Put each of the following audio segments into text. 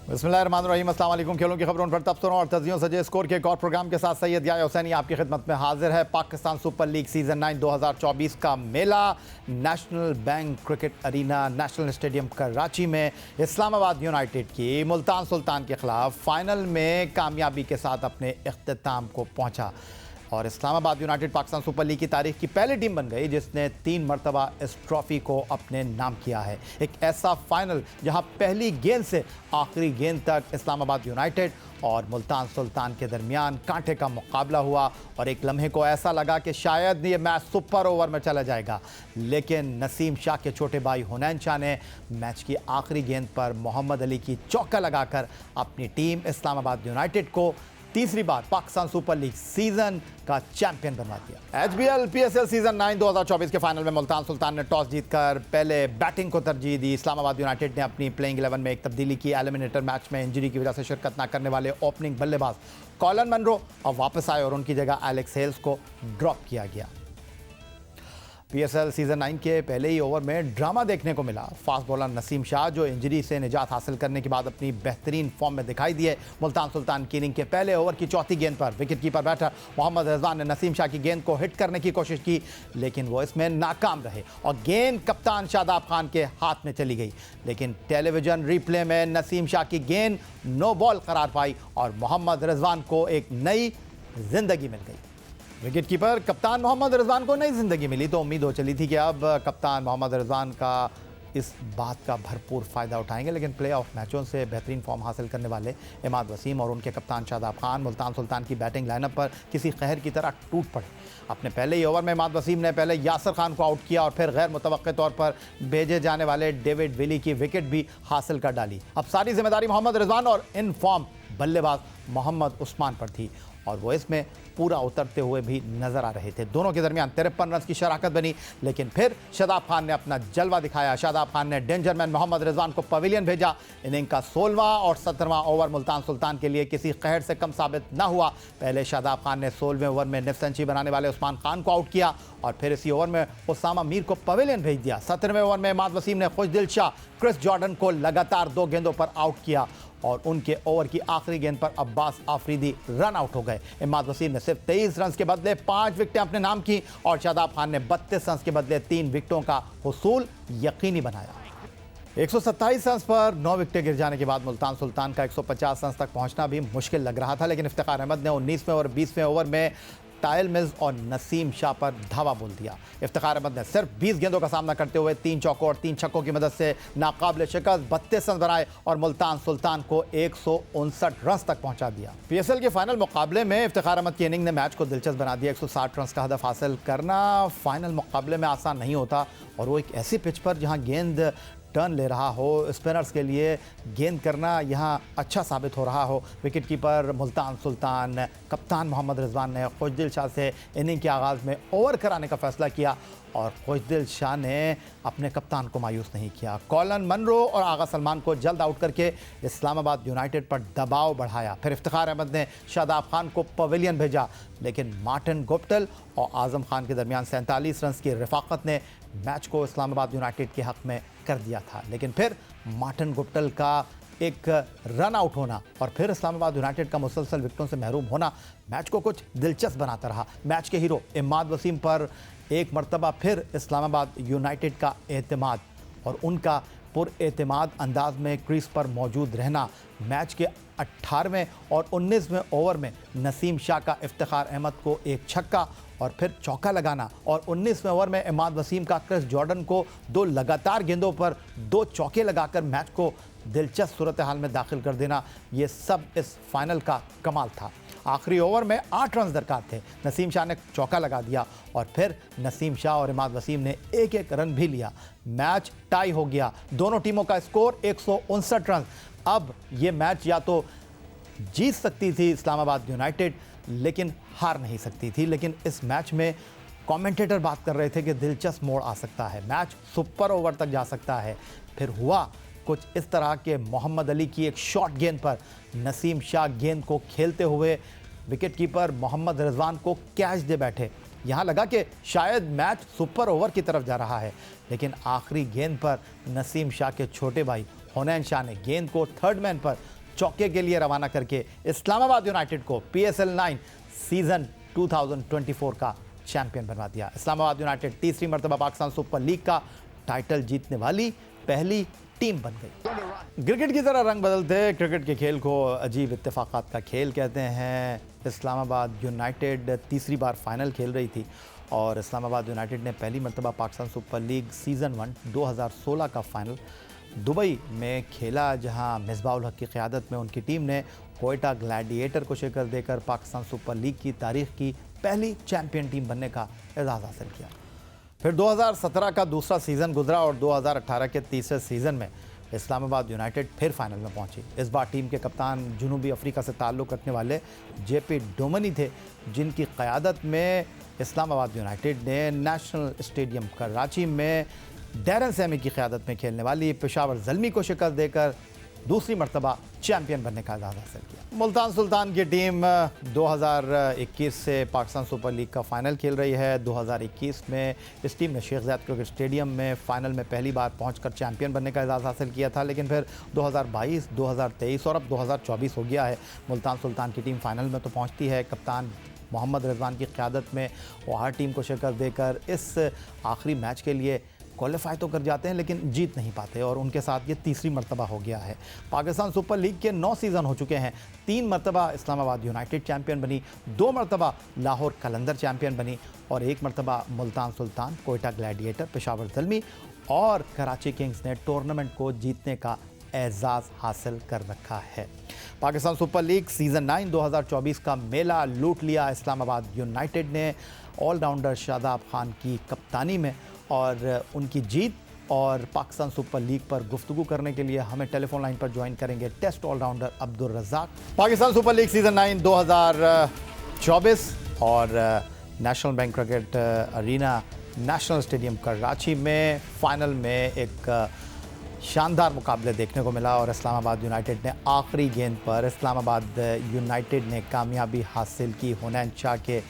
बिस्मिल्लाहिर्रहमानिर्रहीम, अस्सलाम वालेकुम। खेलों की खबरों पर तबसरों और तजियों सजे स्कोर के एक और प्रोग्राम के साथ सैयद याह्या हुसैनी आपकी खिदमत में हाजिर है। पाकिस्तान सुपर लीग सीजन 9 2024 का मेला national bank cricket arena national stadium Karachi में इस्लामाबाद यूनाइटेड की मुल्तान सुल्तान के खिलाफ फाइनल में कामयाबी के साथ अपने इख्तिताम को पहुंचा और Islamabad United Pakistan super league की तारीख की पहली टीम बन गई जिसने 3 मरतबा इस ट्रॉफी को अपने नाम किया है। एक ऐसा फाइनल जहां पहली गेंद से आखिरी गेंद तक इस्लामाबाद यूनाइटेड और मुल्तान सुल्तान के दरमियान कांटे का मुकाबला हुआ और एक लम्हे को ऐसा लगा कि शायद ये मैच सुपर ओवर में चला जाएगा, लेकिन नसीम शाह के छोटे भाई हुनैन शाह ने मैच की आखिरी गेंद पर मोहम्मद अली की चौका लगाकर अपनी टीम इस्लामाबाद यूनाइटेड को तीसरी बार पाकिस्तान सुपर लीग सीजन का चैंपियन बनवा दिया। एचबीएल पीएसएल सीजन 9 2024 के फाइनल में मुल्तान सुल्तान ने टॉस जीतकर पहले बैटिंग को तरजीह दी। इस्लामाबाद यूनाइटेड ने अपनी प्लेइंग 11 में एक तब्दीली की। एलिमिनेटर मैच में इंजरी की वजह से शिरकत न करने वाले ओपनिंग बल्लेबाज कॉलन मनरो अब वापस आए और उनकी जगह एलेक्स हेल्स को ड्रॉप किया गया। पीएसएल सीजन 9 के पहले ही ओवर में ड्रामा देखने को मिला। फास्ट बॉलर नसीम शाह जो इंजरी से निजात हासिल करने के बाद अपनी बेहतरीन फॉर्म में दिखाई दिए। मुल्तान सुल्तान की इनिंग के पहले ओवर की चौथी गेंद पर विकेटकीपर बैटर मोहम्मद रिजवान ने नसीम शाह की गेंद को हिट करने की कोशिश की, लेकिन वो इसमें नाकाम रहे और गेंद कप्तान शादाब खान के हाथ में चली गई। लेकिन टेलीविजन रिप्ले में नसीम शाह की गेंद नो बॉल करार पाई और मोहम्मद रिजवान को एक नई जिंदगी मिल गई। विकेटकीपर कप्तान मोहम्मद रिजवान को नई जिंदगी मिली तो उम्मीद हो चली थी कि अब कप्तान मोहम्मद रिजवान का इस बात का भरपूर फ़ायदा उठाएंगे, लेकिन प्ले ऑफ मैचों से बेहतरीन फॉर्म हासिल करने वाले इमाद वसीम और उनके कप्तान शादाब खान मुल्तान सुल्तान की बैटिंग लाइनअप पर किसी कहर की तरह टूट पड़े। अपने पहले ही ओवर में इमाद वसीम ने पहले यासर खान को आउट किया और फिर गैर मुतवक्के तौर पर भेजे जाने वाले डेविड विली की विकेट भी हासिल कर डाली। अब सारी जिम्मेदारी मोहम्मद रिजवान और इन फॉर्म बल्लेबाज मोहम्मद उस्मान पर थी और वो इसमें पूरा उतरते हुए भी नजर आ रहे थे। दोनों के दरमियान 53 रन की शराकत बनी, लेकिन फिर शादाब खान ने अपना जलवा दिखाया। शादाब खान ने डेंजरमैन मोहम्मद रिजवान को पवेलियन भेजा। इनिंग का 16वां और 17वां ओवर मुल्तान सुल्तान के लिए किसी कहर से कम साबित न हुआ। पहले शादाब खान ने 16वें ओवर में निफ सेंचुरी बनाने वाले उस्मान खान को आउट किया और फिर इसी ओवर में उसामा मीर को पवेलियन भेज दिया। 17वें ओवर में इमाद वसीम ने खुशदिल शाह क्रिस जॉर्डन को लगातार 2 गेंदों पर आउट किया और उनके ओवर की आखिरी गेंद पर अब्बास आफरीदी रन आउट हो गए। इमाद वसीम ने सिर्फ 23 रन के बदले 5 विकेटें अपने नाम की और शादाब खान ने 32 रन के बदले 3 विकेटों का हुसूल यकीनी बनाया। 127 रन पर 9 विकेटें गिर जाने के बाद मुल्तान सुल्तान का 150 रन तक पहुंचना भी मुश्किल लग रहा था, लेकिन इफ्तिखार अहमद ने 19वें और 20वें ओवर में टायल मिल्स और नसीम शाह पर धावा बोल दिया। इफ्तिखार अहमद ने सिर्फ 20 गेंदों का सामना करते हुए 3 चौकों और 3 छक्कों की मदद से नाकाबिले शिकस्त 32 रन बनाए और मुल्तान सुल्तान को 159 रन तक पहुंचा दिया। पीएसएल के फाइनल मुकाबले में इफ्तिखार अहमद की इनिंग ने मैच को दिलचस्प बना दिया। 160 रन का हदफ हासिल करना फाइनल मुकाबले में आसान नहीं होता और वो एक ऐसी पिच पर जहां गेंद टर्न ले रहा हो, स्पिनर्स के लिए गेंद करना यहाँ अच्छा साबित हो रहा हो। विकेटकीपर मुल्तान सुल्तान कप्तान मोहम्मद रिजवान ने खुशदिल शाह से इनिंग के आगाज़ में ओवर कराने का फैसला किया और खुशदिल शाह ने अपने कप्तान को मायूस नहीं किया। कॉलन मनरो और आगा सलमान को जल्द आउट करके इस्लामाबाद यूनाइटेड पर दबाव बढ़ाया। फिर इफ्तिखार अहमद ने शादाब खान को पवेलियन भेजा, लेकिन मार्टिन गुप्टिल और आजम खान के दरमियान 47 रन की रफाकत ने मैच को इस्लामाबाद यूनाइटेड के हक़ में कर दिया था। लेकिन फिर मार्टिन गुप्टिल का एक रन आउट होना और फिर इस्लामाबाद यूनाइटेड का मुसलसल विकेटों से महरूम होना मैच को कुछ दिलचस्प बनाता रहा। मैच के हीरो इमाद वसीम पर एक मरतबा फिर इस्लामाबाद यूनाइटेड का एतमाद और उनका पुरएतमाद अंदाज में क्रीज पर मौजूद रहना। मैच के 18वें और 19वें ओवर में नसीम शाह का इफ्तिखार अहमद को एक छक्का और फिर चौका लगाना और 19वें ओवर में इमाद वसीम का क्रिस जॉर्डन को 2 लगातार गेंदों पर 2 चौके लगाकर मैच को दिलचस्प सूरत हाल में दाखिल कर देना, ये सब इस फाइनल का कमाल था। आखिरी ओवर में 8 रन दरकार थे। नसीम शाह ने चौका लगा दिया और फिर नसीम शाह और इमाद वसीम ने एक रन भी लिया। मैच टाई हो गया। दोनों टीमों का स्कोर 159 रन। अब ये मैच या तो जीत सकती थी इस्लामाबाद यूनाइटेड, लेकिन हार नहीं सकती थी। लेकिन इस मैच में कमेंटेटर बात कर रहे थे कि दिलचस्प मोड़ आ सकता है, मैच सुपर ओवर तक जा सकता है। फिर हुआ कुछ इस तरह के मोहम्मद अली की एक शॉर्ट गेंद पर नसीम शाह गेंद को खेलते हुए विकेटकीपर मोहम्मद रिजवान को कैच दे बैठे। यहाँ लगा कि शायद मैच सुपर ओवर की तरफ जा रहा है, लेकिन आखिरी गेंद पर नसीम शाह के छोटे भाई हुनैन शाह ने गेंद को थर्ड मैन पर चौके के लिए रवाना करके इस्लामाबाद यूनाइटेड को PSL 9 सीजन 2024 का चैंपियन बनवा दिया। इस्लामाबाद यूनाइटेड तीसरी मरतबा पाकिस्तान सुपर लीग का टाइटल जीतने वाली पहली टीम बन गई। क्रिकेट की तरह रंग बदलते क्रिकेट के खेल को अजीब इत्तेफाकात का खेल कहते हैं। इस्लामाबाद यूनाइटेड तीसरी बार फाइनल खेल रही थी और इस्लामाबाद यूनाइटेड ने पहली मरतबा पाकिस्तान सुपर लीग सीज़न 1 2016 का फाइनल दुबई में खेला, जहां मिसबाह-उल हक की क़यादत में उनकी टीम ने कोयटा ग्लैडिएटर को शिकस्त देकर पाकिस्तान सुपर लीग की तारीख की पहली चैंपियन टीम बनने का एजाज़ हासिल किया। फिर 2017 का दूसरा सीज़न गुजरा और 2018 के तीसरे सीज़न में इस्लामाबाद यूनाइटेड फिर फाइनल में पहुंची। इस बार टीम के कप्तान जनूबी अफ्रीका से ताल्लुक़ रखने वाले JP डोमनी थे, जिनकी क़यादत में इस्लामाबाद यूनाइटेड ने नेशनल स्टेडियम कराची में डैरन सैमी की क़यादत में खेलने वाली पेशावर ज़ल्मी को शिकस्त देकर दूसरी मरतबा चैंपियन बनने का एजाज़ हासिल किया। मुल्तान सुल्तान की टीम 2021 से पाकिस्तान सुपर लीग का फ़ाइनल खेल रही है। 2021 में इस टीम ने शेख ज़ायद क्रिकेट स्टेडियम में फ़ाइनल में पहली बार पहुंचकर चैंपियन बनने का एजाज़ हासिल किया था, लेकिन फिर 2022, 2023 और अब 2024 हो गया है। मुल्तान सुल्तान की टीम फ़ाइनल में तो पहुँचती है, कप्तान मोहम्मद रिजवान की क़यादत में वो हर टीम को शिकस्त देकर इस आखिरी मैच के लिए क्वालिफाई तो कर जाते हैं लेकिन जीत नहीं पाते और उनके साथ ये तीसरी मरतबा हो गया है। पाकिस्तान सुपर लीग के 9 सीज़न हो चुके हैं। 3 मरतबा इस्लामाबाद यूनाइटेड चैंपियन बनी, 2 मरतबा लाहौर कलंदर चैंपियन बनी और 1 मरतबा मुल्तान सुल्तान, कोयटा ग्लैडिएटर, पेशावर ज़ल्मी और कराची किंग्स ने टूर्नामेंट को जीतने का एजाज़ हासिल कर रखा है। पाकिस्तान सुपर लीग सीज़न 9 2024 का मेला लूट लिया इस्लामाबाद यूनाइटेड ने ऑलराउंडर शादाब खान की कप्तानी में और उनकी जीत और पाकिस्तान सुपर लीग पर गुफ्तगू करने के लिए हमें टेलीफोन लाइन पर ज्वाइन करेंगे test allrounder Abdul Razzaq. Pakistan super league season 9 2024 और national bank cricket arena national stadium Karachi में फ़ाइनल में एक शानदार मुकाबले देखने को मिला और इस्लामाबाद यूनाइटेड ने आखिरी गेंद पर इस्लामाबाद यूनाइटेड ने कामयाबी हासिल की हुनैन शाह के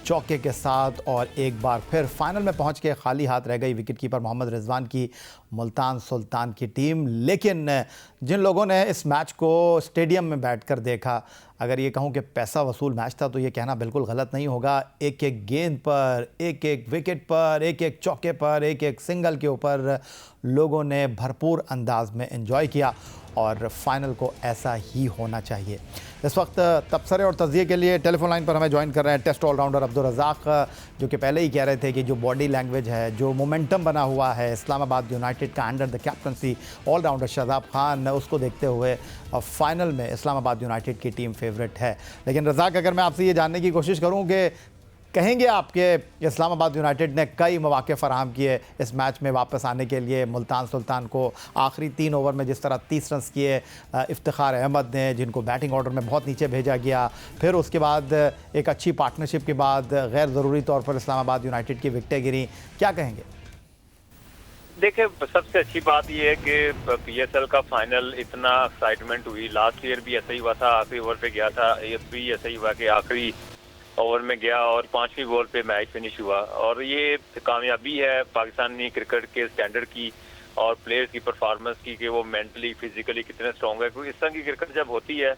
चौके के साथ और एक बार फिर फाइनल में पहुंच के खाली हाथ रह गई विकेटकीपर मोहम्मद रिजवान की मुल्तान सुल्तान की टीम। लेकिन जिन लोगों ने इस मैच को स्टेडियम में बैठकर देखा, अगर ये कहूँ कि पैसा वसूल मैच था तो ये कहना बिल्कुल गलत नहीं होगा। एक एक गेंद पर, एक एक विकेट पर, एक एक चौके पर, एक एक सिंगल के ऊपर लोगों ने भरपूर अंदाज में एंजॉय किया और फाइनल को ऐसा ही होना चाहिए। इस वक्त तबसरे और तज़िये के लिए टेलीफोन लाइन पर हमें ज्वाइन कर रहे हैं टेस्ट ऑलराउंडर अब्दुल रज़ाक, जो कि पहले ही कह रहे थे कि जो बॉडी लैंग्वेज है, जो मोमेंटम बना हुआ है इस्लामाबाद यूनाइटेड का under the captaincy allrounder Shadab Khan, उसको देखते हुए फाइनल में इस्लामाबाद यूनाइटेड की टीम फेवरेट है। लेकिन रज़ाक, अगर मैं आपसे ये जानने की कोशिश करूँ कि कहेंगे आपके इस्लामाबाद यूनाइटेड ने कई मौके फ़राहम किए इस मैच में वापस आने के लिए मुल्तान सुल्तान को, आखिरी 3 ओवर में जिस तरह 30 रन किए इफ्तिखार अहमद ने, जिनको बैटिंग ऑर्डर में बहुत नीचे भेजा गया, फिर उसके बाद एक अच्छी पार्टनरशिप के बाद गैर ज़रूरी तौर पर इस्लामाबाद यूनाइटेड की विकटें गिरी, क्या कहेंगे? देखिए, सबसे अच्छी बात यह है कि PSL का फाइनल इतना एक्साइटमेंट हुई। लास्ट ईयर भी ऐसा ही हुआ था, आखिरी ओवर पे गया था। ये भी ऐसा ही हुआ कि आखिरी ओवर में गया और 5वीं बॉल पे मैच फिनिश हुआ और ये कामयाबी है पाकिस्तानी क्रिकेट के स्टैंडर्ड की और प्लेयर्स की परफॉर्मेंस की कि वो मेंटली फिजिकली कितने स्ट्रॉन्ग है। क्योंकि इस तरह की क्रिकेट जब होती है,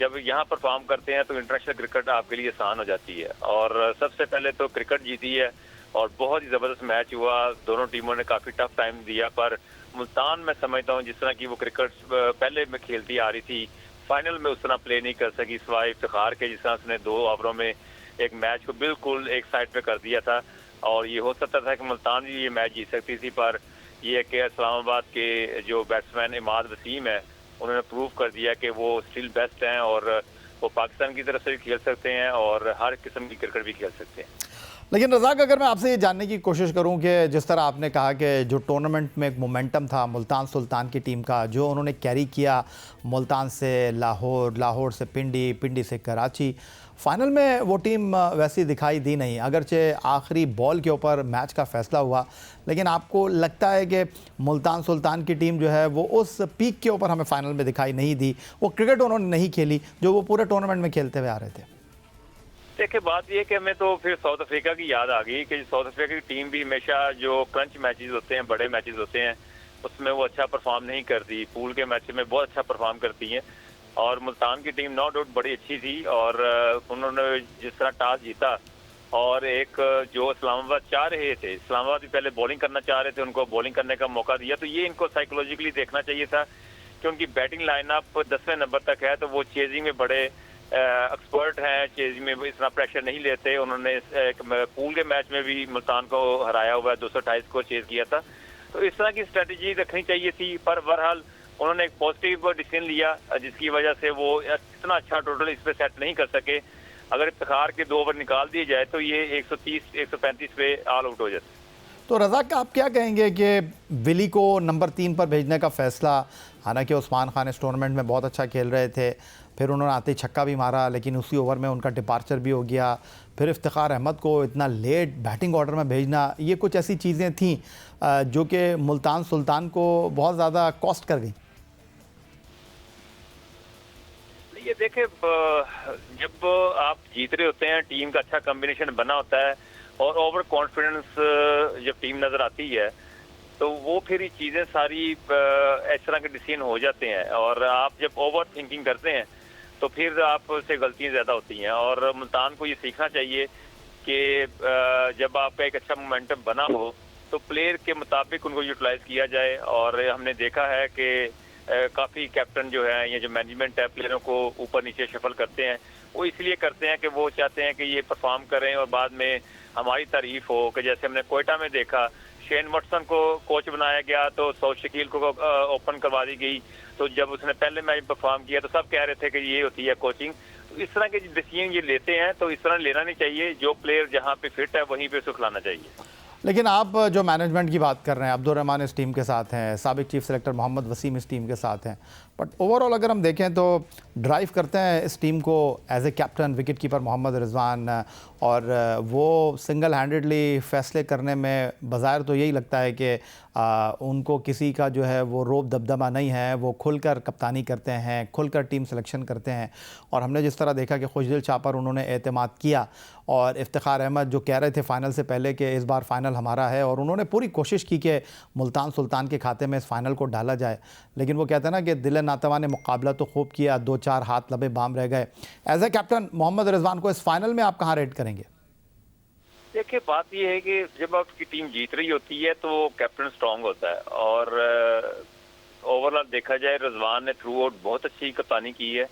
जब यहाँ परफॉर्म करते हैं तो इंटरनेशनल क्रिकेट आपके लिए आसान हो जाती है। और सबसे पहले तो क्रिकेट जीती है और बहुत ही ज़बरदस्त मैच हुआ। दोनों टीमों ने काफ़ी टफ टाइम दिया, पर मुल्तान मैं समझता हूँ जिस तरह की वो क्रिकेट पहले में खेलती आ रही थी, फाइनल में उस तरह प्ले नहीं कर सकी सिवाय इफ्तिखार के, जिस तरह उसने 2 ओवरों में एक मैच को बिल्कुल एक साइड पे कर दिया था। और ये हो सकता था कि मुल्तान भी ये मैच जीत सकती थी, पर ये कि इस्लामाबाद के जो बैट्समैन इमाद वसीम है, उन्होंने प्रूव कर दिया कि वो स्टिल बेस्ट हैं और वो पाकिस्तान की तरफ से भी खेल सकते हैं और हर किस्म की क्रिकेट भी खेल सकते हैं। लेकिन रज़ाक, अगर मैं आपसे ये जानने की कोशिश करूं कि जिस तरह आपने कहा कि जो टूर्नामेंट में एक मोमेंटम था मुल्तान सुल्तान की टीम का, जो उन्होंने कैरी किया मुल्तान से लाहौर, लाहौर से पिंडी, पिंडी से कराची, फ़ाइनल में वो टीम वैसी दिखाई दी नहीं। अगरचे आखिरी बॉल के ऊपर मैच का फ़ैसला हुआ, लेकिन आपको लगता है कि मुल्तान सुल्तान की टीम जो है वो उस पीक के ऊपर हमें फ़ाइनल में दिखाई नहीं दी, वो क्रिकेट उन्होंने नहीं खेली जो वो पूरे टूर्नामेंट में खेलते हुए आ रहे थे। देखिए, बात यह कि हमें तो फिर साउथ अफ्रीका की याद आ गई कि साउथ अफ्रीका की टीम भी हमेशा जो क्रंच मैचेस होते हैं, बड़े मैचेस होते हैं, उसमें वो अच्छा परफॉर्म नहीं करती। पूल के मैच में बहुत अच्छा परफॉर्म करती हैं, और मुल्तान की टीम नो डाउट बड़ी अच्छी थी और उन्होंने जिस तरह टॉस जीता और एक जो इस्लामाबाद चाह रहे थे, इस्लामाबाद भी पहले बॉलिंग करना चाह रहे थे, उनको बॉलिंग करने का मौका दिया, तो ये इनको साइकोलॉजिकली देखना चाहिए था कि उनकी बैटिंग लाइनअप 10वें नंबर तक है, तो वो चेजिंग में बड़े एक्सपर्ट हैं, चेजिंग में इतना प्रेशर नहीं लेते। उन्होंने पूल के मैच में भी मुल्तान को हराया हुआ है, 228 को चेज किया था, तो इस तरह की स्ट्रेटजी रखनी चाहिए थी। पर बहरहाल उन्होंने एक पॉजिटिव डिसीजन लिया जिसकी वजह से वो इतना अच्छा टोटल इस पे सेट नहीं कर सके। अगर इफ्तिखार के 2 ओवर निकाल दिए जाए तो ये 130-135 पे ऑल आउट हो जाते। तो रज़ाक, आप क्या कहेंगे कि विली को नंबर 3 पर भेजने का फ़ैसला, हालांकि उस्मान खान इस टूर्नामेंट में बहुत अच्छा खेल रहे थे, फिर उन्होंने आते ही छक्का भी मारा, लेकिन उसी ओवर में उनका डिपार्चर भी हो गया, फिर इफ्तिखार अहमद को इतना लेट बैटिंग ऑर्डर में भेजना, ये कुछ ऐसी चीज़ें थीं जो कि मुल्तान सुल्तान को बहुत ज़्यादा कॉस्ट कर गई। ये देखे, जब आप जीत रहे होते हैं, टीम का अच्छा कॉम्बिनेशन बना होता है और ओवर कॉन्फिडेंस जब टीम नजर आती है तो वो फिर ये चीजें सारी इस तरह के डिसीजन हो जाते हैं। और आप जब ओवर थिंकिंग करते हैं तो फिर आपसे गलतियां ज्यादा होती हैं। और मुल्तान को ये सीखना चाहिए कि जब आपका एक अच्छा मोमेंटम बना हो तो प्लेयर के मुताबिक उनको यूटिलाइज किया जाए। और हमने देखा है कि काफी कैप्टन जो है, ये जो मैनेजमेंट है, प्लेयरों को ऊपर नीचे शफल करते हैं, वो इसलिए करते हैं कि वो चाहते हैं कि ये परफॉर्म करें और बाद में हमारी तारीफ हो। कि जैसे हमने कोयटा में देखा, शेन वॉटसन को कोच बनाया गया तो सौद शकील को ओपन करवा दी गई, तो जब उसने पहले मैच परफॉर्म किया तो सब कह रहे थे कि ये होती है कोचिंग। तो इस तरह के डिसीजन ये लेते हैं, तो इस तरह लेना नहीं चाहिए। जो प्लेयर जहाँ पे फिट है वहीं पे उसको खिलाना चाहिए। लेकिन आप जो मैनेजमेंट की बात कर रहे हैं, अब्दुल रहमान इस टीम के साथ हैं, साबिक चीफ सेलेक्टर मोहम्मद वसीम इस टीम के साथ हैं, बट ओवरऑल अगर हम देखें तो ड्राइव करते हैं इस टीम को as a captain wicket keeper Mohammad Rizwan, और वो सिंगल हैंडेडली फैसले करने में बज़ाहिर तो यही लगता है कि उनको किसी का जो है वो रोब दबदबा नहीं है, वो खुलकर कप्तानी करते हैं, खुलकर टीम सिलेक्शन करते हैं। और हमने जिस तरह देखा कि खुशदिल शाह पर उन्होंने एतमाद किया, और इफ्तिखार अहमद जो कह रहे थे फ़ाइनल से पहले कि इस बार फ़ाइनल हमारा है, और उन्होंने पूरी कोशिश की कि मुल्तान सुल्तान के खाते में इस फ़ाइनल को डाला जाए, लेकिन वो कहते हैं ना कि दिल नातवा ने मुकाबला तो खूब किया, 2-4 हाथ लबे बाम रह गए। As a captain Mohammad Rizwan को इस फाइनल में आप कहाँ रेट करेंगे? देखिए, बात यह है कि जब आपकी टीम जीत रही होती है तो कैप्टन स्ट्रांग होता है। और ओवरऑल देखा जाए, रिजवान ने थ्रू आउट बहुत अच्छी कप्तानी की है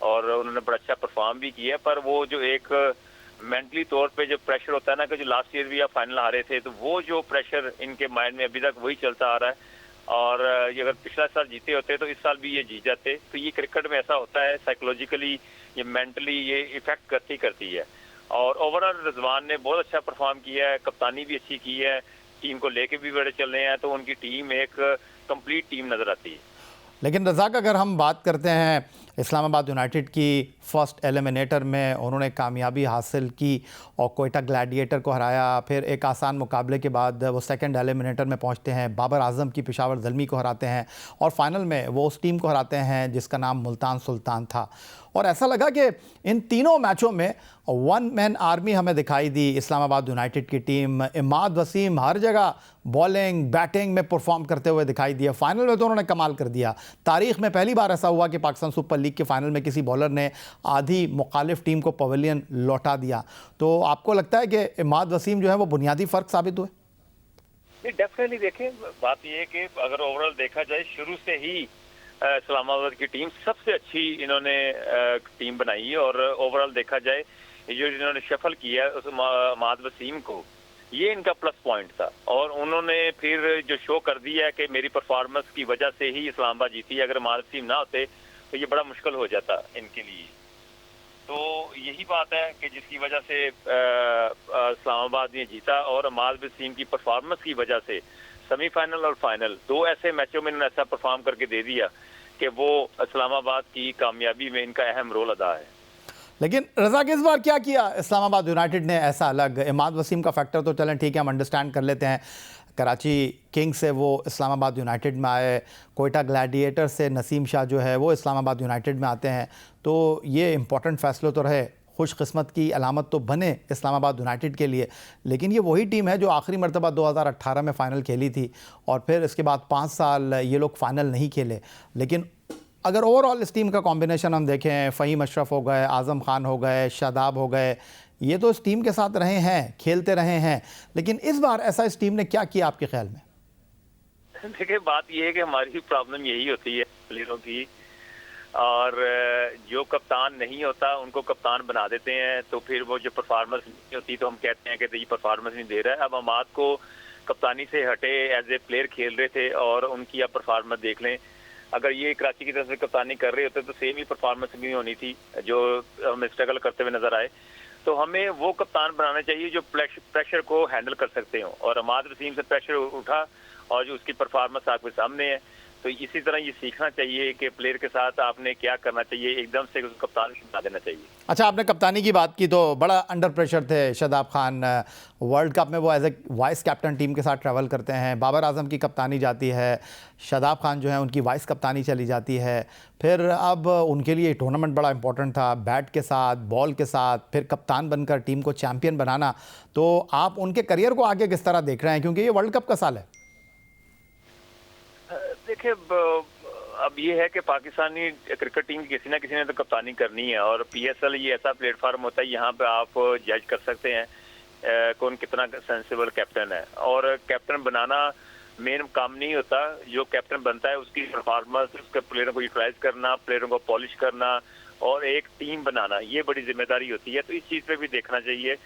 और उन्होंने बड़ा अच्छा परफॉर्म भी किया है। पर वो जो एक मेंटली तौर पे जो प्रेशर होता है ना, कि जो लास्ट ईयर भी आप फाइनल हारे थे, तो वो जो प्रेशर इनके माइंड में अभी तक वही चलता आ रहा है। और ये अगर पिछला साल जीते होते तो इस साल भी ये जीत जाते। तो ये क्रिकेट में ऐसा होता है, साइकोलॉजिकली ये मेंटली ये इफेक्ट करती है। और ओवरऑल रिजवान ने बहुत अच्छा परफॉर्म किया है, कप्तानी भी अच्छी की है, टीम को लेके भी बड़े चल रहे हैं, तो उनकी टीम एक कंप्लीट टीम नजर आती है। लेकिन रज़ाक, अगर हम बात करते हैं इस्लामाबाद यूनाइटेड की, फर्स्ट एलिमिनेटर में उन्होंने कामयाबी हासिल की और कोयटा ग्लैडिएटर को हराया, फिर एक आसान मुकाबले के बाद वो सेकंड एलिमिनेटर में पहुंचते हैं, बाबर आजम की पेशावर ज़ल्मी को हराते हैं, और फाइनल में वो उस टीम को हराते हैं जिसका नाम मुल्तान सुल्तान था। और ऐसा लगा कि इन तीनों मैचों में वन मैन आर्मी हमें दिखाई दी इस्लामाबाद यूनाइटेड की टीम। इमाद वसीम हर जगह बॉलिंग बैटिंग में परफॉर्म करते हुए दिखाई दिया। फाइनल में तो उन्होंने कमाल कर दिया। तारीख़ में पहली बार ऐसा हुआ कि पाकिस्तान सुपर लीग के फाइनल में किसी बॉलर ने आधी मुखालिफ टीम को पवेलियन लौटा दिया। तो आपको लगता है कि इमाद वसीम जो है वो बुनियादी फ़र्क साबित हुए? डेफिनेटली देखें, बात यह है कि अगर ओवरऑल देखा जाए, शुरू से ही इस्लामाबाद की टीम सबसे अच्छी इन्होंने टीम बनाई है। और ओवरऑल देखा जाए, जो इन्होंने शफल किया उस इमाद वसीम को, ये इनका प्लस पॉइंट था। और उन्होंने फिर जो शो कर दिया है कि मेरी परफॉर्मेंस की वजह से ही इस्लामाबाद जीती, अगर इमाद वसीम ना होते तो ये बड़ा मुश्किल हो जाता इनके लिए। तो यही बात है कि जिसकी वजह से इस्लामाबाद ने जीता। और इमाद वसीम की परफॉर्मेंस की वजह से सेमीफाइनल और फाइनल दो ऐसे मैचों में इन्होंने ऐसा परफॉर्म करके दे दिया कि वो इस्लामाबाद की कामयाबी में इनका अहम रोल अदा है। लेकिन रज़ाक, इस बार क्या किया इस्लामाबाद यूनाइटेड ने ऐसा अलग? इमाद वसीम का फैक्टर तो चलें ठीक है, हम अंडरस्टैंड कर लेते हैं, कराची किंग्स से वो इस्लामाबाद यूनाइटेड में आए, कोयटा ग्लैडिएटर से नसीम शाह जो है वो इस्लामाबाद यूनाइटेड में आते हैं, तो ये इंपॉर्टेंट फैसले तो रहे, खुशकिस्मत की अलामत तो बने इस्लामाबाद यूनाइटेड के लिए। लेकिन ये वही टीम है जो आखिरी मरतबा 2018 में फ़ाइनल खेली थी, और फिर इसके बाद 5 साल ये लोग फ़ाइनल नहीं खेले। लेकिन अगर ओवरऑल इस टीम का कॉम्बिनेशन हम देखें, फ़हीम अशरफ हो गए, आज़म खान हो गए, शादाब हो गए, ये तो इस टीम के साथ रहे हैं, खेलते रहे हैं, लेकिन इस बार ऐसा इस टीम ने क्या किया आपके ख्याल में? देखिए, बात यह है कि हमारी प्रॉब्लम यही होती है प्लेयरों की, और जो कप्तान नहीं होता उनको कप्तान बना देते हैं, तो फिर वो जो परफॉर्मेंस नहीं होती तो हम कहते हैं कि ये परफॉर्मेंस नहीं दे रहा है। अब अमाद को कप्तानी से हटे, एज ए प्लेयर खेल रहे थे और उनकी आप परफॉर्मेंस देख लें। अगर ये कराची की तरफ से कप्तानी कर रहे होते तो सेम ही परफॉर्मेंस भी होनी थी जो हमें स्ट्रगल करते हुए नजर आए। तो हमें वो कप्तान बनाना चाहिए जो प्रेशर को हैंडल कर सकते हो, और अमाद वसीम से प्रेशर उठा और जो उसकी परफॉर्मेंस आपके सामने है। तो इसी तरह ये सीखना चाहिए कि प्लेयर के साथ आपने क्या करना चाहिए, एकदम से उसको कप्तान बना देना चाहिए। अच्छा, आपने कप्तानी की बात की तो बड़ा अंडर प्रेशर थे शादाब खान। वर्ल्ड कप में वो as a vice captain team के साथ ट्रैवल करते हैं, बाबर आजम की कप्तानी जाती है, शादाब खान जो है उनकी वाइस कप्तानी चली जाती है। फिर अब उनके लिए टूर्नामेंट बड़ा इंपॉर्टेंट था, बैट के साथ, बॉल के साथ, फिर कप्तान बनकर टीम को चैम्पियन बनाना। तो आप उनके करियर को आगे किस तरह देख रहे हैं, क्योंकि ये वर्ल्ड कप का साल है? देखिए, अब ये है कि पाकिस्तानी क्रिकेट टीम की किसी ना किसी ने तो कप्तानी करनी है, और पीएसएल ये ऐसा प्लेटफॉर्म होता है, यहाँ पे आप जज कर सकते हैं कौन कितना सेंसिबल कैप्टन है। और कैप्टन बनाना मेन काम नहीं होता, जो कैप्टन बनता है उसकी परफॉर्मेंस, उसके प्लेयरों को यूटिलाइज करना, प्लेयरों को पॉलिश करना और एक टीम बनाना, ये बड़ी जिम्मेदारी होती है। तो इस चीज़ पे भी देखना चाहिए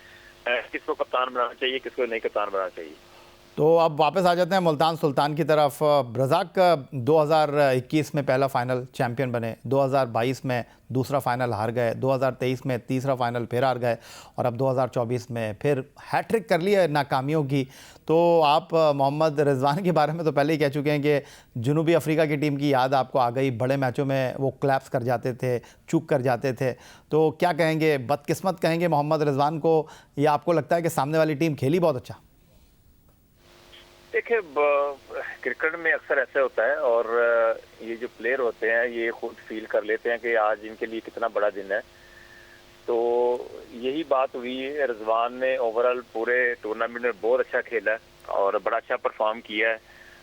किसको कप्तान बनाना चाहिए, किसको नहीं कप्तान बनाना चाहिए। तो अब वापस आ जाते हैं मुल्तान सुल्तान की तरफ। रज़ाक 2021 में पहला फाइनल चैंपियन बने, 2022 में दूसरा फाइनल हार गए, 2023 में तीसरा फाइनल फिर हार गए, और अब 2024 में फिर हैट्रिक कर ली है नाकामियों की। तो आप मोहम्मद रिजवान के बारे में तो पहले ही कह चुके हैं कि जनूबी अफ्रीका की टीम की याद आपको आ गई, बड़े मैचों में वो क्लैप्स कर जाते थे, चूक कर जाते थे। तो क्या कहेंगे, बदकिस्मत कहेंगे मोहम्मद रिजवान को, या आपको लगता है कि सामने वाली टीम खेली बहुत अच्छा? देखिए, क्रिकेट में अक्सर ऐसा होता है, और ये जो प्लेयर होते हैं ये खुद फील कर लेते हैं कि आज इनके लिए कितना बड़ा दिन है। तो यही बात हुई, रिजवान ने ओवरऑल पूरे टूर्नामेंट में बहुत अच्छा खेला है और बड़ा अच्छा परफॉर्म किया है,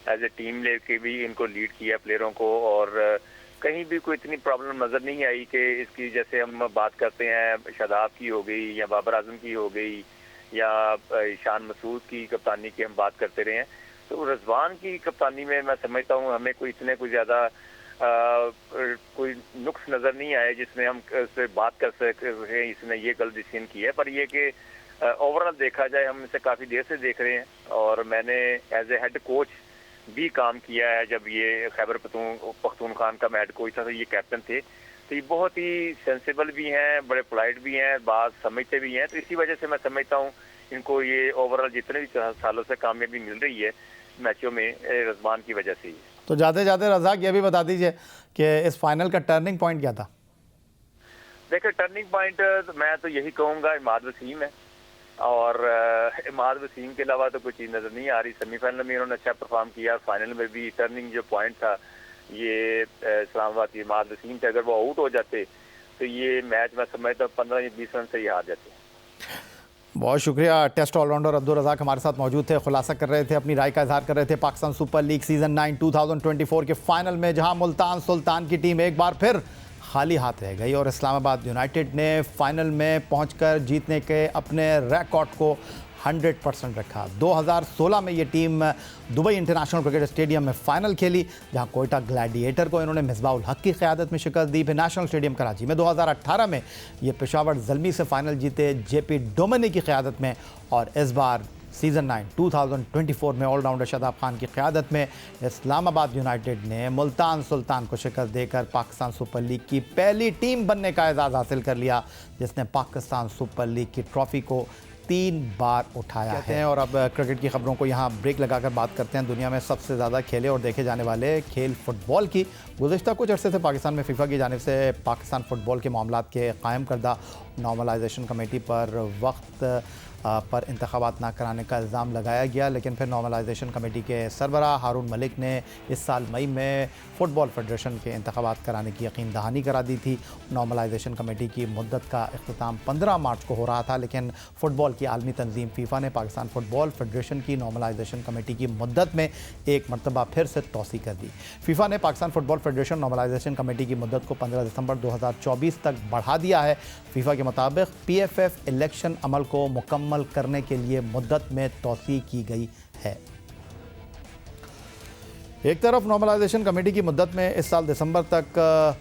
एज ए टीम लेके भी इनको लीड किया प्लेयरों को, और कहीं भी कोई इतनी प्रॉब्लम नजर नहीं आई कि इसकी, जैसे हम बात करते हैं शादाब की हो गई या बाबर आजम की हो गई या ईशान मसूद की कप्तानी की हम बात करते रहे हैं। तो रिजवान की कप्तानी में मैं समझता हूँ हमें कोई ज्यादा कोई नुक्स नजर नहीं आए जिसमें हम उससे बात कर सके इसने ये गलत डिसीजन की है। पर ये कि ओवरऑल देखा जाए, हम इसे काफी देर से देख रहे हैं, और मैंने एज ए हेड कोच भी काम किया है। जब ये खैबर पख्तूनख्वा का मैं हेड कोच था तो ये कैप्टन थे। तो ये बहुत ही सेंसिबल भी हैं, बड़े पोलाइट भी हैं, बात समझते भी हैं। तो इसी वजह से मैं समझता हूँ इनको ये ओवरऑल जितने भी सालों से कामयाबी मिल रही है मैचों में, रिजवान की वजह से ही। तो जाते जाते रज़ाक ये भी बता दीजिए कि इस फाइनल का टर्निंग पॉइंट क्या था? देखिए, टर्निंग पॉइंट मैं तो यही कहूँगा इमाद वसीम है, और इमाद वसीम के अलावा तो कोई चीज़ नज़र नहीं आ रही। सेमीफाइनल में इन्होंने अच्छा परफॉर्म किया, फाइनल में भी टर्निंग जो पॉइंट था ये इस्लामाबाद की इमाद वसीम थे। अगर वो आउट हो जाते तो ये मैच मैं समझता हूँ 15 या 20 रन से ही हार जाते। बहुत शुक्रिया। टेस्ट ऑलराउंडर अब्दुल रज़ाक हमारे साथ मौजूद थे, खुलासा कर रहे थे, अपनी राय का इजहार कर रहे थे पाकिस्तान सुपर लीग सीज़न 9 2024 के फाइनल में, जहां मुल्तान सुल्तान की टीम एक बार फिर खाली हाथ रह गई और इस्लामाबाद यूनाइटेड ने फाइनल में पहुंचकर जीतने के अपने रिकॉर्ड को 100% रखा। 2016 में ये team Dubai international cricket stadium में फाइनल खेली, जहां कोयटा ग्लैडिएटर को इन्होंने मिसबाह उल हक की क़यादत में शिकस्त दी। फिर नेशनल स्टेडियम कराची में 2018 में ये पेशावर ज़ल्मी से फाइनल जीते जेपी डोमिनी की क़यादत में, और इस बार सीज़न 9 2024 में ऑलराउंडर शादाब खान की क़यादत में इस्लामाबाद यूनाइटेड ने मुल्तान सुल्तान को शिकस्त देकर पाकिस्तान सुपर लीग की पहली टीम बनने का एजाज़ हासिल कर लिया, जिसने पाकिस्तान सुपर लीग की ट्रॉफ़ी को 3 बार उठाया है। और अब क्रिकेट की खबरों को यहाँ ब्रेक लगाकर बात करते हैं दुनिया में सबसे ज़्यादा खेले और देखे जाने वाले खेल फुटबॉल की। गुज़िश्ता कुछ अर्से से पाकिस्तान में फीफा की जानिब से पाकिस्तान फुटबॉल के मामलात के कायम करदा नॉर्मलाइजेशन कमेटी पर वक्त पर इंतखाबात ना कराने का इल्ज़ाम लगाया गया, लेकिन फिर नॉर्मलाइजेशन कमेटी के सरबराह हारून मलिक ने इस साल मई में फ़ुटबॉल फेडरेशन के इंतखाबात कराने की यकीन दहानी करा दी थी। नॉर्मलाइजेशन कमेटी की मुद्दत का इख्तिताम 15 मार्च को हो रहा था, लेकिन फ़ुटबॉल की आलमी तंजीम फ़ीफ़ा ने पाकिस्तान फ़ुटबॉल फेडरेशन की नॉर्मलाइजेशन कमेटी की मुद्दत में एक मरतबा फिर से तोसी कर दी। फ़ीफ़ा ने Pakistan football federation normalisation committee की मुद्दत को 15 दिसंबर 2024 तक बढ़ा दिया है। फ़ीफ़ा के मुताबिक PFF इलेक्शन अमल को मुकम्मल करने के लिए मुद्दत में तोसी की गई है। एक तरफ नॉर्मलाइजेशन कमेटी की मुद्दत में इस साल दिसंबर तक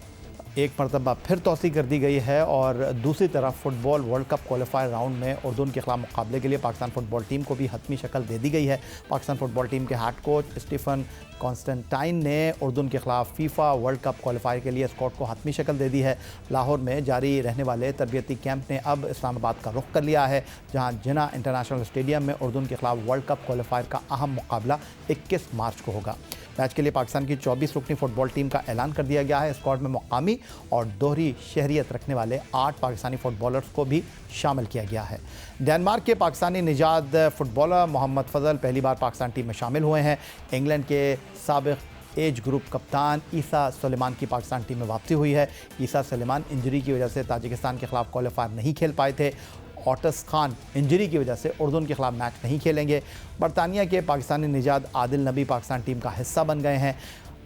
एक मरतबा फिर तोसी कर दी गई है, और दूसरी तरफ football world cup qualifier round में उर्दून के खिलाफ मुकाबले के लिए पाकिस्तान फ़ुटबॉल टीम को भी हतमी शक्ल दे दी गई है। पाकिस्तान फ़ुटबॉल टीम के हेड कोच स्टीफन कॉन्स्टेंटाइन ने उर्दून के खिलाफ फ़ीफ़ा वर्ल्ड कप क्वालिफायर के लिए स्क्वाड को हतमी शक्ल दे दी है। लाहौर में जारी रहने वाले तरबियती कैंप ने अब इस्लामाबाद का रुख कर लिया है, जहां जिना इंटरनेशनल स्टेडियम में उर्दून के खिलाफ वर्ल्ड कप क्वालिफायर का अहम मुकाबला 21 मार्च को होगा। मैच के लिए पाकिस्तान की 24 रुकनी फ़ुटबॉल टीम का ऐलान कर दिया गया है। स्क्वाड में मुकामी और दोहरी शहरियत रखने वाले 8 पाकिस्तानी फ़ुटबॉलर्स को भी शामिल किया गया है। डेनमार्क के पाकिस्तानी निजाद फ़ुटबॉलर मोहम्मद फ़ज़ल पहली बार पाकिस्तान टीम में शामिल हुए हैं। इंग्लैंड के साबिक़ एज ग्रुप कप्तान ईसा सुलेमान की पाकिस्तान टीम में वापसी हुई है। ईसा सुलेमान इंजरी की वजह से ताजिकिस्तान के खिलाफ क्वालिफायर नहीं खेल पाए थे। ओटस खान इंजरी की वजह से उर्दून के खिलाफ मैच नहीं खेलेंगे। बरतानिया के पाकिस्तानी निजाद आदिल नबी पाकिस्तान टीम का हिस्सा बन गए हैं।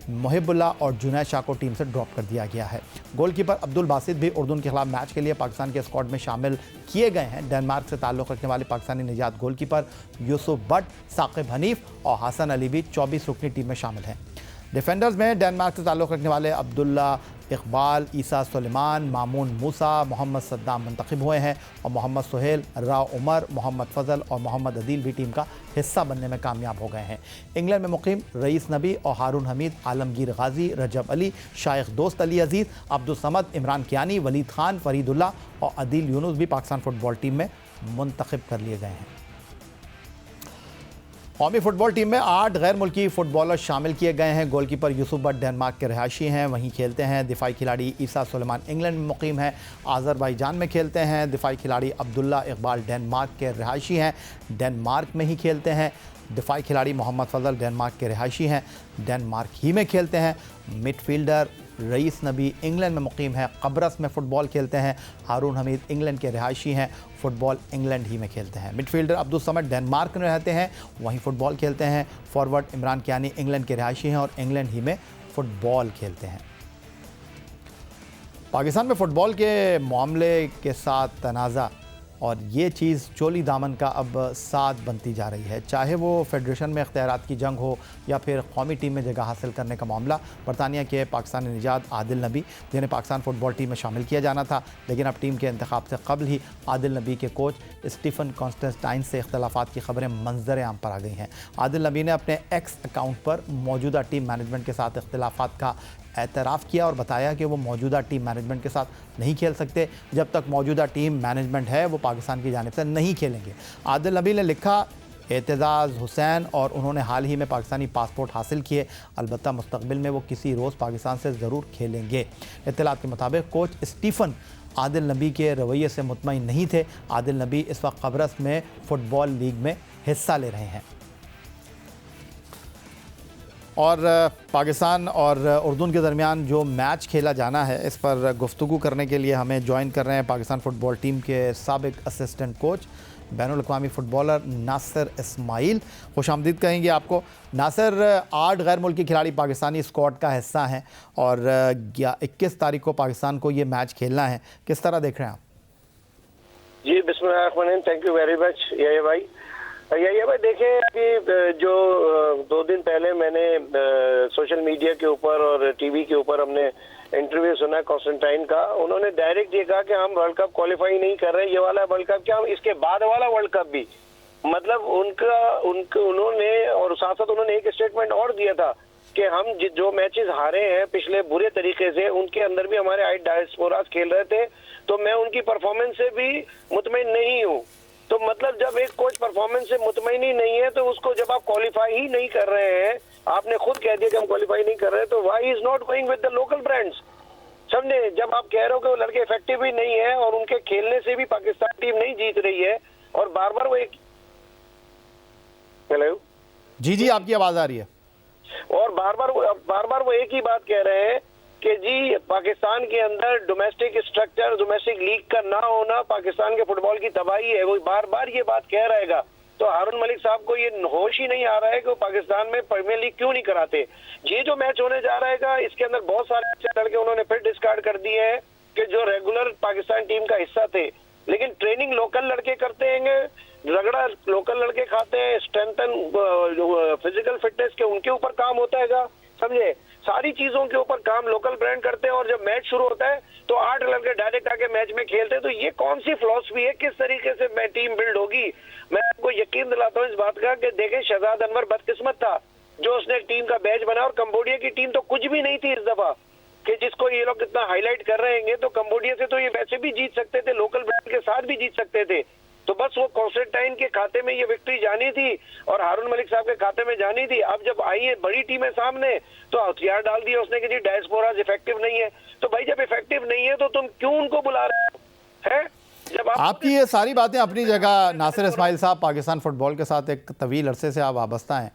मुहिबुल्लाह और जुनैद शाह को टीम से ड्रॉप कर दिया गया है। गोलकीपर अब्दुल बासित भी उर्दून के खिलाफ मैच के लिए पाकिस्तान के स्क्वाड में शामिल किए गए हैं। डेनमार्क से ताल्लुक़ रखने वाले पाकिस्तानी निजाद गोलकीपर यूसुफ बट, साकिब हनीफ और हसन अली भी 24 रुकनी टीम में शामिल हैं। डिफेंडर्स में डेनमार्क से ताल्लुक़ रखने वाले अब्दुल्ला इकबाल, ईसा सुलेमान, मामून मूसा, मोहम्मद सद्दाम मुंतखब हुए हैं, और मोहम्मद सुहेल, राव उमर, मोहम्मद फ़ज़ल और मोहम्मद अदील भी टीम का हिस्सा बनने में कामयाब हो गए हैं। इंग्लैंड में मुकीम रईस नबी और हारून हमीद, आलमगीर गाजी, रजब अली, शाइख दोस्त अली अजीज़, अब्दुल समद, इमरान कियानी, वलीद खान, फरीदुल्लाह और अदील यूनुस भी पाकिस्तान फ़ुटबॉल टीम में मुंतखब कर लिए गए हैं। कौमी फुटबॉल टीम में 8 गैर मुल्की फ़ुटबॉलर शामिल किए गए हैं। गोलकीपर यूसुफ बट डेनमार्क के रहायशी हैं, वहीं खेलते हैं। दिफाई खिलाड़ी ईसा सुलेमान इंग्लैंड में मुकीम है, आज़रबाईजान में खेलते हैं। दिफाई खिलाड़ी अब्दुल्ला इकबाल डेनमार्क के रहायशी हैं, डेनमार्क में ही खेलते हैं। दिफाई खिलाड़ी मोहम्मद फ़ज़ल डेनमार्क के रहायशी हैं, डेनमार्क ही में खेलते हैं। मिडफील्डर रईस नबी इंग्लैंड में मुकीम है, कब्रस में फ़ुटबॉल खेलते हैं। हारून हमीद इंग्लैंड के रहायशी हैं, फ़ुटबॉल इंग्लैंड ही में खेलते हैं। मिडफील्डर अब्दुल समद डेनमार्क में रहते हैं, वहीं फ़ुटबॉल खेलते हैं। फॉरवर्ड इमरान कियानी इंग्लैंड के रहायशी हैं और इंग्लैंड ही में फ़ुटबॉल खेलते हैं। पाकिस्तान में फ़ुटबॉल के मामले के साथ तनाज़ा और ये चीज़ चोली दामन का अब साथ बनती जा रही है, चाहे वो फेडरेशन में इख्तियारात की जंग हो या फिर कौमी टीम में जगह हासिल करने का मामला। बरतानिया के पाकिस्तानी निजाद आदिल नबी, जिन्हें पाकिस्तान फ़ुटबॉल टीम में शामिल किया जाना था, लेकिन अब टीम के इंतखाब से कबल ही आदिल नबी के कोच स्टीफन कॉन्स्टेंटाइन से इख्तलाफात की खबरें मंजर आम पर आ गई हैं। आदिल नबी ने अपने एक्स अकाउंट पर मौजूदा टीम मैनेजमेंट के साथ इख्तलाफात का एतराफ़ किया और बताया कि वो मौजूदा टीम मैनेजमेंट के साथ नहीं खेल सकते। जब तक मौजूदा टीम मैनेजमेंट है वो पाकिस्तान की जानिब से नहीं खेलेंगे। आदिल नबी ने लिखा, एतज़ाज़ हुसैन और उन्होंने हाल ही में पाकिस्तानी पासपोर्ट हासिल किए, अलबत्ता मुस्तक़बिल में वो किसी रोज़ पाकिस्तान से ज़रूर खेलेंगे। इत्तलात के मुताबिक कोच स्टीफन आदिल नबी के रवैये से मुतमईन नहीं थे। आदिल नबी इस वक्त कब्रस में फ़ुटबॉल लीग में हिस्सा ले रहे हैं। और पाकिस्तान और उर्दून के दरमियान जो मैच खेला जाना है, इस पर गुफ्तगू करने के लिए हमें ज्वाइन कर रहे हैं पाकिस्तान फ़ुटबॉल टीम के साबिक़ असिस्टेंट कोच बैनुल अक़वामी फ़ुटबॉलर नासिर इस्माइल। खुशामदीद कहेंगे आपको। नासिर, 8 गैर मुल्की खिलाड़ी पाकिस्तानी स्क्वाड का हिस्सा हैं और 21 तारीख को पाकिस्तान को ये मैच खेलना है, किस तरह देख रहे हैं आप? जी बिस्मिल्लाह, थैंक यू वेरी मच ये भाई। ये भाई देखें कि जो 2 दिन पहले मैंने सोशल मीडिया के ऊपर और टीवी के ऊपर हमने इंटरव्यू सुना कॉन्स्टेंटाइन का, उन्होंने डायरेक्ट ये कहा कि हम वर्ल्ड कप क्वालिफाई नहीं कर रहे, ये वाला वर्ल्ड कप क्या, हम इसके बाद वाला वर्ल्ड कप भी, मतलब उन्होंने और साथ साथ उन्होंने एक स्टेटमेंट और दिया था कि हम जो मैचेस हारे हैं पिछले बुरे तरीके से, उनके अंदर भी हमारे 8 डायस्पोरास खेल रहे थे, तो मैं उनकी परफॉर्मेंस से भी मुतमईन नहीं हूँ। तो मतलब जब एक कोच परफॉर्मेंस से मुतमईन ही नहीं है, तो उसको जब आप क्वालिफाई ही नहीं कर रहे हैं, आपने खुद कह दिया कि हम क्वालिफाई नहीं कर रहे हैं, तो why is not going with the local brands. समझे, जब आप कह रहे हो कि वो लड़के इफेक्टिव ही नहीं है और उनके खेलने से भी पाकिस्तान टीम नहीं जीत रही है और बार बार वो एक, हेलो जी जी, आपकी आवाज आ रही है। और बार बार वो एक ही बात कह रहे हैं कि जी पाकिस्तान के अंदर डोमेस्टिक स्ट्रक्चर, डोमेस्टिक लीग का ना होना पाकिस्तान के फुटबॉल की तबाही है। वो बार बार ये बात कह रहेगा। तो हारून मलिक साहब को ये होश ही नहीं आ रहा है कि वो पाकिस्तान में प्रीमियर लीग क्यों नहीं कराते। ये जो मैच होने जा रहेगा इसके अंदर बहुत सारे अच्छे लड़के उन्होंने फिर डिस्कार्ड कर दिए हैं कि जो रेगुलर पाकिस्तान टीम का हिस्सा थे, लेकिन ट्रेनिंग लोकल लड़के करते हैं, रगड़ा लोकल लड़के खाते हैं, स्ट्रेंथन फिजिकल फिटनेस के उनके ऊपर काम होता है, समझे, सारी चीजों के ऊपर काम लोकल ब्रांड करते हैं। और जब मैच शुरू होता है तो 8 लड़के डायरेक्ट आके मैच में खेलते हैं। तो ये कौन सी फिलॉसफी है, किस तरीके से टीम बिल्ड होगी। मैं आपको यकीन दिलाता हूँ इस बात का कि देखें, शहजाद अनवर बदकिस्मत था जो उसने एक टीम का बैच बनाया, और कंबोडिया की टीम तो कुछ भी नहीं थी इस दफा, कि जिसको ये लोग इतना हाईलाइट कर रहे हैं। तो कंबोडिया से तो ये वैसे भी जीत सकते थे, लोकल ब्रांड के साथ भी जीत सकते थे। तो बस वो कॉन्स्टेंटाइन के खाते में ये विक्ट्री जानी थी और हारून मलिक साहब के खाते में जानी थी। अब जब आई है बड़ी टीमें सामने तो हथियार डाल दिया उसने कि जी डायस्पोराज इफेक्टिव नहीं है। तो भाई जब इफेक्टिव नहीं है तो तुम क्यों उनको बुला रहे हो, है? जब आपकी ये सारी बातें अपनी जगह। नासिर इस्माइल साहब, पाकिस्तान फुटबॉल के साथ एक तवील अरसे से आप वाबस्ता हैं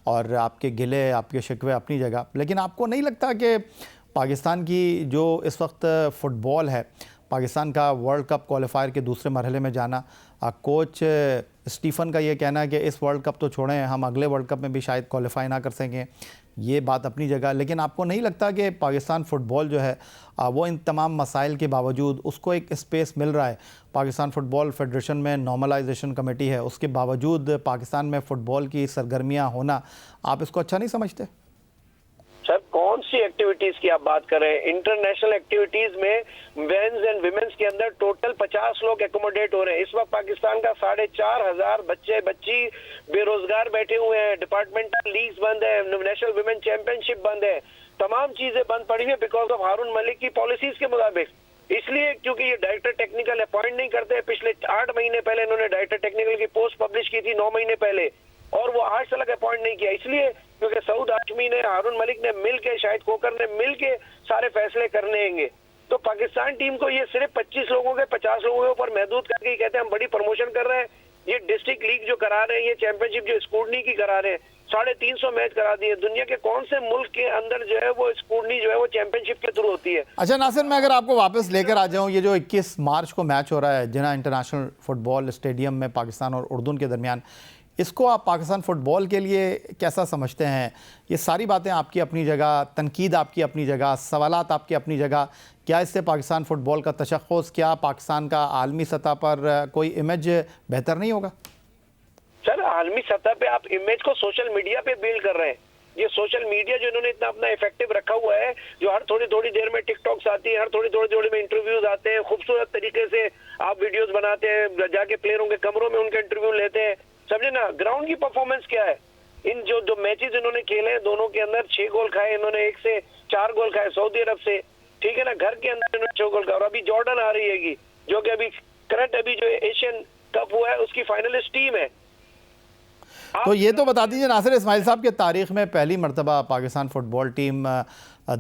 और आपके गिले, आपके शिकवे अपनी जगह, लेकिन आपको नहीं लगता कि पाकिस्तान की जो इस वक्त फुटबॉल है, पाकिस्तान का वर्ल्ड कप क्वालिफायर के दूसरे मरहले में जाना, कोच स्टीफन का ये कहना है कि इस वर्ल्ड कप तो छोड़ें, हम अगले वर्ल्ड कप में भी शायद क्वालिफाई ना कर सकें, ये बात अपनी जगह। लेकिन आपको नहीं लगता कि पाकिस्तान फ़ुटबॉल जो है वो इन तमाम मसाइल के बावजूद उसको एक स्पेस मिल रहा है। पाकिस्तान फ़ुटबॉल फेडरेशन में नॉर्मलाइजेशन कमेटी है, उसके बावजूद पाकिस्तान में फ़ुटबॉल की सरगर्मियाँ होना, आप इसको अच्छा नहीं समझते? सर कौन सी एक्टिविटीज की आप बात कर रहे हैं? इंटरनेशनल एक्टिविटीज में मेंस एंड विमेंस के अंदर टोटल 50 लोग एकोमोडेट हो रहे हैं। इस वक्त पाकिस्तान का 4,500 बच्चे बच्ची बेरोजगार बैठे हुए हैं। डिपार्टमेंटल लीग्स बंद है, नेशनल विमेन चैंपियनशिप बंद है, तमाम चीजें बंद पड़ी है बिकॉज ऑफ हारून मलिक की पॉलिसीज के मुताबिक। इसलिए क्योंकि ये डायरेक्टर टेक्निकल अपॉइंट नहीं करते। पिछले 8 महीने पहले इन्होंने डायरेक्टर टेक्निकल की पोस्ट पब्लिश की थी 9 महीने पहले, और वो आज तक अपॉइंट नहीं किया। इसलिए क्योंकि सऊद हाशमी ने, हारून मलिक ने मिल के, शाहिद खोकर ने मिल के सारे फैसले करने होंगे। तो पाकिस्तान टीम को ये सिर्फ 25 लोगों के, 50 लोगों के ऊपर महदूद करके ही कहते हैं हम बड़ी प्रमोशन कर रहे हैं। ये डिस्ट्रिक्ट लीग जो करा रहे हैं, ये चैंपियनशिप जो स्कूटनी की करा रहे हैं, 350 मैच करा दिए। दुनिया के कौन से मुल्क के अंदर जो है वो स्कूटनी जो है वो चैंपियनशिप के थ्रू होती है। अच्छा नासिर, मैं अगर आपको वापस लेकर आ जाऊं, ये जो 21 मार्च को मैच हो रहा है जिन्ना इंटरनेशनल फुटबॉल स्टेडियम में पाकिस्तान और उर्दून के दरमियान, इसको आप पाकिस्तान फ़ुटबॉल के लिए कैसा समझते हैं? ये सारी बातें आपकी अपनी जगह, तनकीद आपकी अपनी जगह, सवालात आपकी अपनी जगह। क्या इससे पाकिस्तान फ़ुटबॉल का तशख़्ख़ुस, क्या पाकिस्तान का आलमी सतह पर कोई इमेज बेहतर नहीं होगा? सर आलमी सतह पे आप इमेज को सोशल मीडिया पे बिल्ड कर रहे हैं। ये सोशल मीडिया जो इन्होंने इतना अपना इफेक्टिव रखा हुआ है, जो हर थोड़ी थोड़ी देर में टिकटॉक्स आती है, हर थोड़ी थोड़ी में इंटरव्यूज आते हैं, खूबसूरत तरीके से आप वीडियोस बनाते हैं, जाके प्लेयरों के कमरों में उनके इंटरव्यू लेते हैं, समझे ना। ग्राउंड की परफॉर्मेंस क्या है? इन जो मैचेस इन्होंने खेले हैं, दोनों के अंदर 6 गोल खाए इन्होंने, 1 से 4 गोल खाए सऊदी अरब से, ठीक है ना। घर के अंदर इन्होंने 6 गोल खाए। और अभी जॉर्डन आ रही है जो कि अभी करंट अभी जो एशियन कप हुआ है उसकी फाइनलिस्ट टीम है। तो ये तो बता दीजिए नासिर इस्माइल साहब, की तारीख़ में पहली मरतबा पाकिस्तान फ़ुटबॉल टीम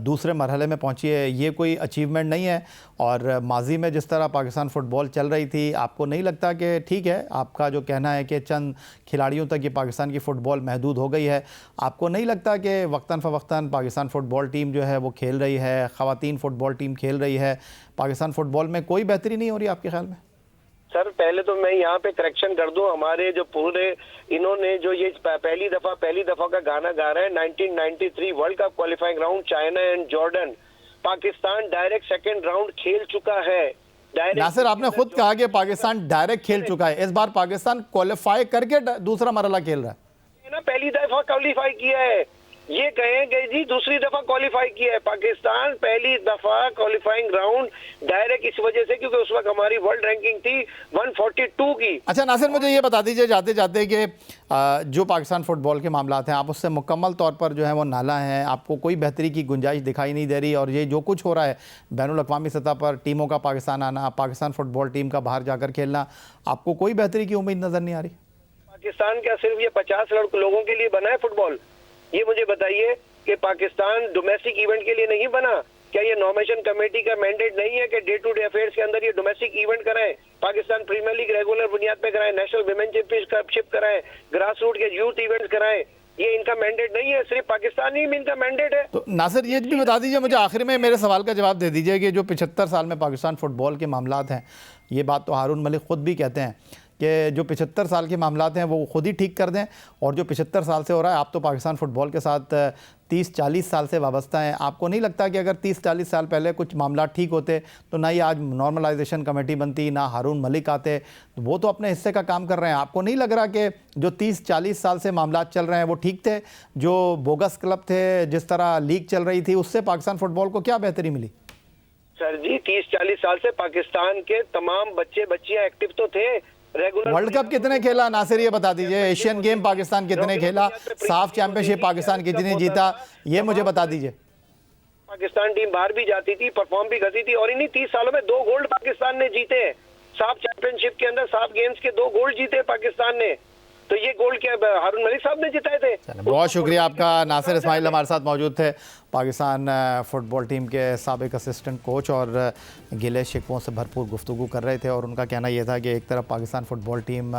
दूसरे मरहले में पहुंची है, ये कोई अचीवमेंट नहीं है? और माजी में जिस तरह पाकिस्तान फ़ुटबॉल चल रही थी, आपको नहीं लगता कि ठीक है, आपका जो कहना है कि चंद खिलाड़ियों तक ये पाकिस्तान की फ़ुटबॉल महदूद हो गई है, आपको नहीं लगता कि वक्तन फ़वक्तन पाकिस्तान फ़ुटबॉल टीम जो है वो खेल रही है, ख़वातीन फ़ुटबॉल टीम खेल रही है, पाकिस्तान फ़ुटबॉल में कोई बेहतरी नहीं हो रही आपके ख्याल में? सर पहले तो मैं यहाँ पे करेक्शन कर दूं, हमारे जो पूरे इन्होंने जो ये पहली दफा का गाना गा रहे हैं 1993 world cup qualifying round China and Jordan, Pakistan direct second round खेल चुका है। नासिर आपने खुद कहा कि पाकिस्तान डायरेक्ट खेल चुका है, इस बार पाकिस्तान क्वालिफाई करके दूसरा मरहला खेल रहा है ना। पहली दफा क्वालिफाई किया है, ये कहेंगे जी दूसरी दफा क्वालिफाई किया है पाकिस्तान, पहली दफा क्वालिफाइंग राउंड डायरेक्ट, इस वजह से क्योंकि उस वक्त हमारी वर्ल्ड रैंकिंग थी 142 की। अच्छा नासिर, मुझे ये बता दीजिए जाते जाते कि जो पाकिस्तान फुटबॉल के मामलात हैं, आप उससे मुकम्मल तौर पर जो है वो नाला हैं, आपको कोई बेहतरी की गुंजाइश दिखाई नहीं दे रही, और ये जो कुछ हो रहा है बैनुल-अक़वामी सतह पर टीमों का पाकिस्तान आना, पाकिस्तान फुटबॉल टीम का बाहर जाकर खेलना, आपको कोई बेहतरी की उम्मीद नज़र नहीं आ रही? पाकिस्तान क्या सिर्फ ये 50 लोगों के लिए बना है फुटबॉल? ये मुझे बताइए कि पाकिस्तान डोमेस्टिक इवेंट के लिए नहीं बना। क्या ये नॉमिनेशन कमेटी का मैंडेट नहीं है कि डे टू डे अफेयर्स के अंदर ये डोमेस्टिक इवेंट कराएं, पाकिस्तान प्रीमियर लीग रेगुलर बुनियाद पे कराएं, नेशनल विमेन चैंपियनशिप कराएं, ग्रास रूट के यूथ इवेंट्स कराएं? ये इनका मैंडेट नहीं है, सिर्फ पाकिस्तानी में इनका मैंडेट है। तो नासिर ये भी बता दीजिए मुझे, आखिर में मेरे सवाल का जवाब दे दीजिए कि जो 75 साल में पाकिस्तान फुटबॉल के मामलात हैं, ये बात तो हारून मलिक ख़ुद भी कहते हैं कि जो 75 साल के मामलात हैं वो ख़ुद ही ठीक कर दें, और जो 75 साल से हो रहा है, आप तो पाकिस्तान फ़ुटबॉल के साथ 30-40 साल से वाबस्ता हैं, आपको नहीं लगता कि अगर 30-40 साल पहले कुछ मामला ठीक होते तो ना ही आज नॉर्मलाइजेशन कमेटी बनती, ना हारून मलिक आते? तो वो तो अपने हिस्से का काम कर रहे हैं। आपको नहीं लग रहा कि जो 30-40 साल से मामला चल रहे हैं वो ठीक थे? जो बोगस क्लब थे, जिस तरह लीग चल रही थी, उससे पाकिस्तान फ़ुटबॉल को क्या बेहतरी मिली? सर जी 30-40 साल से पाकिस्तान के तमाम बच्चे बच्चियां एक्टिव तो थे। वर्ल्ड कप कितने खेला नासिर, ये बता दीजिए। एशियन गेम पाकिस्तान कितने खेला? साफ चैंपियनशिप पाकिस्तान कितनी जीता, ये मुझे बता दीजिए। पाकिस्तान टीम बाहर भी जाती थी, परफॉर्म भी करती थी, और इन्हीं 30 सालों में 2 गोल्ड पाकिस्तान ने जीते हैं। साफ चैंपियनशिप के अंदर साफ गेम्स के 2 गोल्ड जीते पाकिस्तान ने। तो ये गोल्ड क्या हारून मलिक साहब ने जिताए थे? बहुत शुक्रिया आपका। नासिर इस्माइल हमारे साथ मौजूद थे, पाकिस्तान फ़ुटबॉल टीम के साबिक असिस्टेंट कोच, और गिले शिकवों से भरपूर गुफ्तगू कर रहे थे। और उनका कहना यह था कि एक तरफ Pakistan football team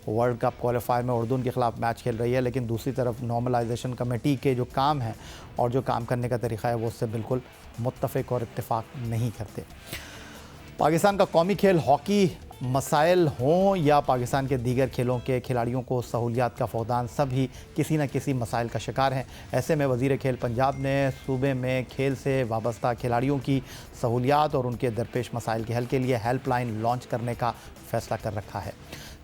world cup qualifier में उर्दून के ख़िलाफ़ मैच खेल रही है, लेकिन दूसरी तरफ नॉर्मलाइजेशन कमेटी के जो काम है और जो काम करने का तरीक़ा है वो उससे बिल्कुल मुत्तफ़िक और इत्तेफाक नहीं करते। पाकिस्तान का कौमी खेल हॉकी, मसाइल हों या पाकिस्तान के दीगर खेलों के खिलाड़ियों को सहूलियात का फौदान, सभी किसी न किसी मसाइल का शिकार हैं। ऐसे में वज़ीर खेल पंजाब ने सूबे में खेल से वाबस्ता खिलाड़ियों की सहूलियात और उनके दरपेश मसाइल के हल के लिए हेल्पलाइन लॉन्च करने का फ़ैसला कर रखा है,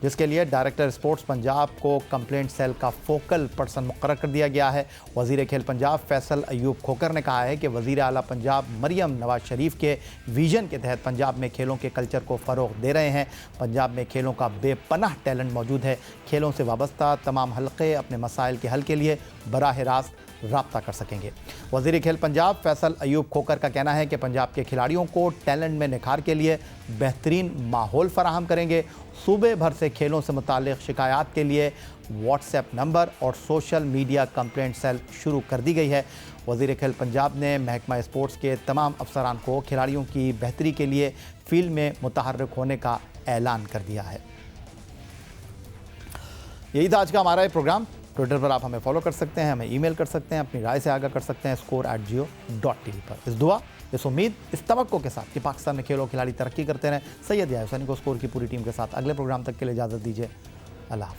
जिसके लिए डायरेक्टर स्पोर्ट्स पंजाब को कंप्लेंट सेल का फोकल पर्सन मुकर्रर कर दिया गया है। वज़ीर खेल पंजाब फैसल अयूब खोकर ने कहा है कि वज़ीर आला पंजाब मरियम नवाज शरीफ के विजन के तहत पंजाब में खेलों के कल्चर को फ़रोग़ दे रहे हैं। पंजाब में खेलों का बेपनाह टैलेंट मौजूद है। खेलों से वाबस्ता तमाम हल्के अपने मसाइल के हल के लिए बराह रास्त रब्ता कर सकेंगे। वज़ीर खेल पंजाब फैसल अयूब खोकर का कहना है कि पंजाब के खिलाड़ियों को टैलेंट में निखार के लिए बेहतरीन माहौल फराहम करेंगे। सूबे भर से खेलों से मुताल्लिक़ शिकायत के लिए व्हाट्सएप नंबर और सोशल मीडिया कंप्लेंट सेल शुरू कर दी गई है। वज़ीर खेल पंजाब ने महकमा स्पोर्ट्स के तमाम अफसरान को खिलाड़ियों की बेहतरी के लिए फील्ड में मुतहर्रिक होने का ऐलान कर दिया है। यही था आज का हमारा ये प्रोग्राम। ट्विटर पर आप हमें फॉलो कर सकते हैं, हमें ईमेल कर सकते हैं, अपनी राय से आगाह कर सकते हैं score@geo.tv पर। इस दुआ, इस उम्मीद, इस तवक्को के साथ कि पाकिस्तान में खेलों खिलाड़ी तरक्की करते रहें, सैयद याहिया हुसैनी को स्कोर की पूरी टीम के साथ अगले प्रोग्राम तक के लिए इजाज़त दीजिए। अल्लाह हाफ़िज़।